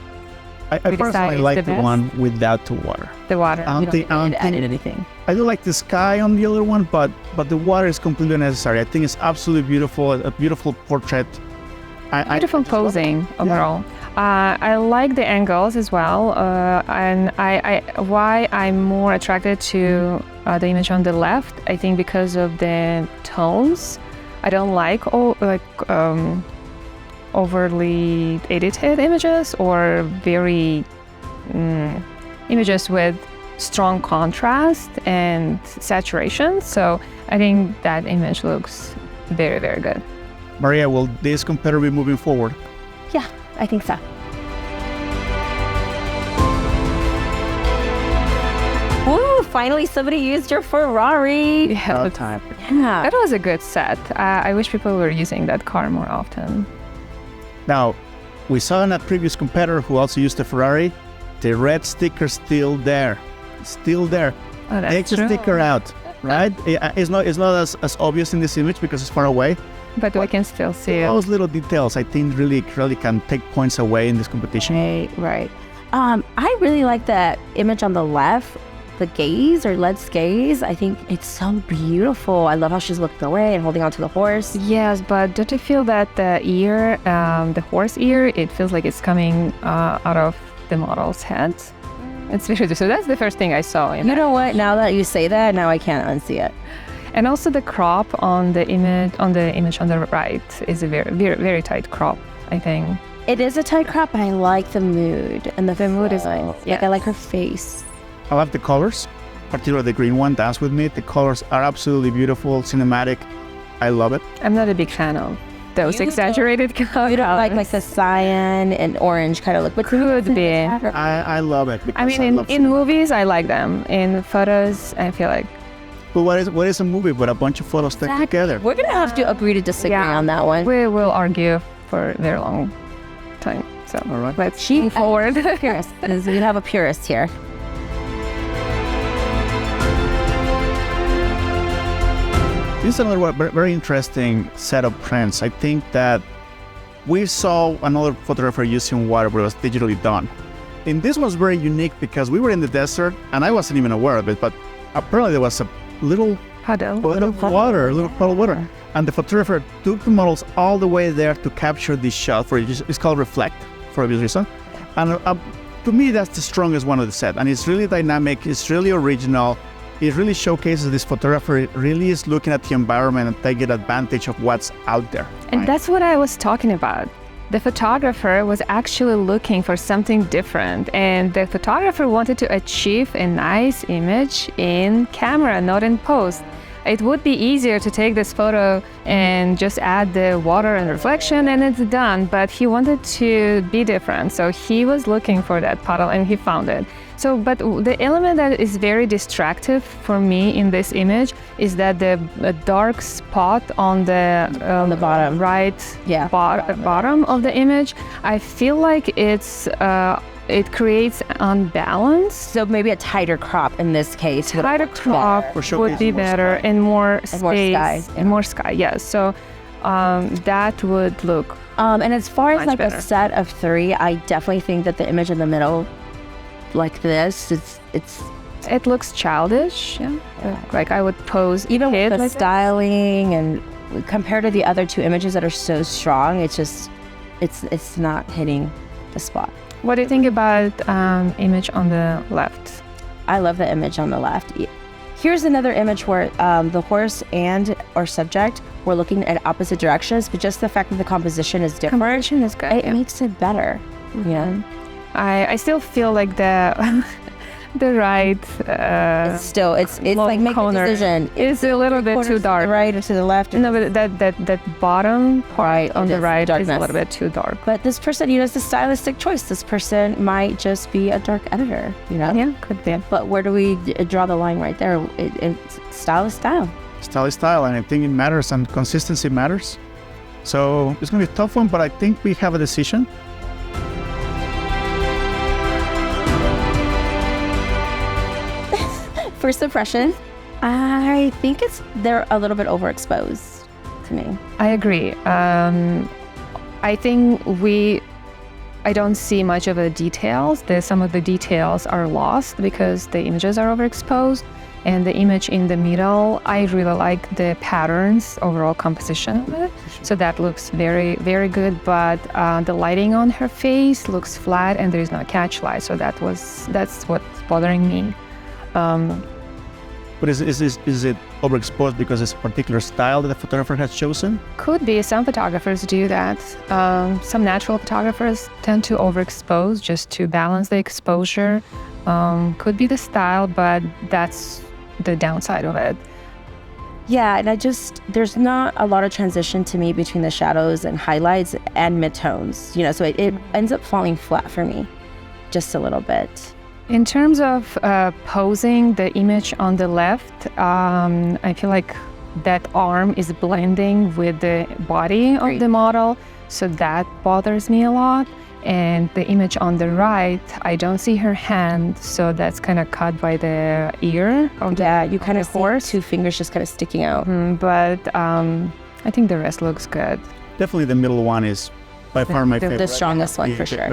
I
We
personally
decide
like
it's the
the
best.
one without the water.
The water.
I don't think,
anything.
I do like the sky on the other one, but the water is completely unnecessary. I think it's absolutely beautiful, a beautiful portrait.
Beautiful posing overall. I like the angles as well, and why I'm more attracted to the image on the left. I think because of the tones. I don't like overly edited images or very images with strong contrast and saturation. So I think that image looks very, very good.
Maria, will this competitor be moving forward?
Yeah, I think so. Woo! Finally, somebody used your Ferrari.
Yeah,
About time.
Yeah.
that was a good set. I wish people were using that car more often.
Now, we saw in a previous competitor who also used the Ferrari, the red sticker still there. Still there.
Oh, that's
Take the
true.
sticker out, right? It's not as obvious in this image because it's far away.
But we can still see it.
Those little details, I think, really can take points away in this competition.
Right. I really like that image on the left, the gaze or let's gaze. I think it's so beautiful. I love how she's looking away and holding onto the horse.
Yes, but don't you feel that the ear, the horse ear, it feels like it's coming out of the model's head? It's very so that's the first thing I saw.
You know what? Now that you say that, now I can't unsee it.
And also the crop on the image on the right is a very, very, very tight crop, I think.
It is a tight crop, but I like the mood and the
mood is
flow.
nice,
Like I like her face.
I love the colors, particularly the green one, Dance With Me. The colors are absolutely beautiful, cinematic. I love it.
I'm not a big fan of those exaggerated colors.
You don't like the cyan and orange kind of look. But
Could be.
I love it.
I
because
mean,
love
in movies, I like them. In photos, I feel like
But what is a movie but a bunch of photos stuck together?
We're gonna have to agree to disagree on that one.
we will argue for a very long time. So
All right.
let's move forward.
Purist. We have a purist here.
This is another very interesting set of prints. I think that we saw another photographer using water, but it was digitally done. And this was very unique because we were in the desert, and I wasn't even aware of it, but apparently there was a little
Puddle.
puddle of water, a little puddle of water. And the photographer took the models all the way there to capture this shot. It's called Reflect, for obvious reason. And to me, that's the strongest one of the set. And it's really dynamic, it's really original. It really showcases this photographer. It really is looking at the environment and taking advantage of what's out there.
And that's what I was talking about. The photographer was actually looking for something different, and the photographer wanted to achieve a nice image in camera, not in post. It would be easier to take this photo and just add the water and reflection and it's done, but he wanted to be different. So he was looking for that puddle and he found it. So, but the element that is very distractive for me in this image is that the dark spot on the
bottom.
right bottom of the image, I feel like it creates unbalance.
So maybe a tighter crop in this case.
Tighter crop
For
would be
showcasing more
better
sky.
and more
And more
space
sky,
and more sky. Yes, so that would look.
And as far as
Much
like
better.
a set of three, I definitely think that the image in the middle, like this,
It looks childish. Yeah. Like I would pose
even
kid
with the
like that.
styling and compared to the other two images that are so strong, it's just it's not hitting the spot.
What do you think about image on the left?
I love the image on the left. Here's another image where the horse and our subject were looking at opposite directions, but just the fact that the composition is different,
Composition is good.
it makes it better. Yeah.
I still feel like the right
It's like make a
corner
decision.
is a little bit too
To the
dark.
right or to the left.
No, but that bottom part on
it
the
is
right is a
darkness.
little bit too dark.
But this person, it's a stylistic choice. This person might just be a dark editor,
Yeah, could be.
But where do we draw the line right there? Style is style.
Style is style, and I think it matters, and consistency matters. So it's going to be a tough one, but I think we have a decision.
First impression, I think they're a little bit overexposed to me.
I agree. I think I don't see much of the details. Some of the details are lost because the images are overexposed. And the image in the middle, I really like the patterns, overall composition of it. So that looks very, very good. But the lighting on her face looks flat and there's no catch light. So that's what's bothering me.
But is it overexposed because it's a particular style that the photographer has chosen?
Could be. Some photographers do that. Some natural photographers tend to overexpose just to balance the exposure. Could be the style, but that's the downside of it.
Yeah, and there's not a lot of transition to me between the shadows and highlights and midtones. So it ends up falling flat for me just a little bit.
In terms of posing the image on the left, I feel like that arm is blending with the body of the model, so that bothers me a lot. And the image on the right, I don't see her hand, so that's kind of cut by the ear of
you kind of
horse.
see 2 fingers just kind of sticking out.
But I think the rest looks good.
Definitely the middle one is by far my favorite.
The strongest one for sure.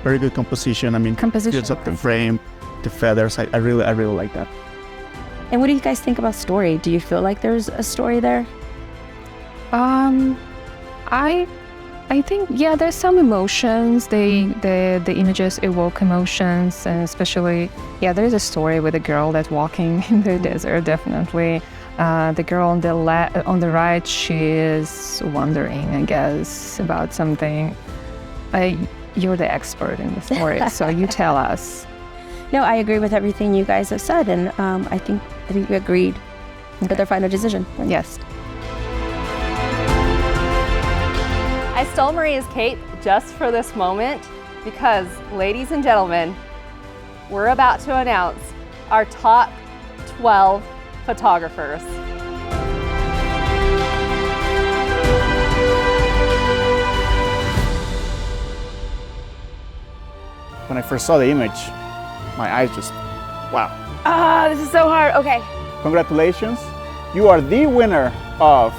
Very good composition. I mean,
Composition,
builds up the frame, the feathers. I really like that.
And what do you guys think about story? Do you feel like there's a story there?
I think, yeah, there's some emotions. The images evoke emotions, and especially, yeah, there's a story with a girl that's walking in the desert, definitely. The girl on the right, she is wondering, I guess, about something. You're the expert in the story, so you tell us.
No, I agree with everything you guys have said, and I think we agreed with their final decision.
Yes.
I stole Maria's cape just for this moment because, ladies and gentlemen, we're about to announce our top 12 photographers.
When I first saw the image, my eyes just, wow.
This is so hard. Okay.
Congratulations. You are the winner of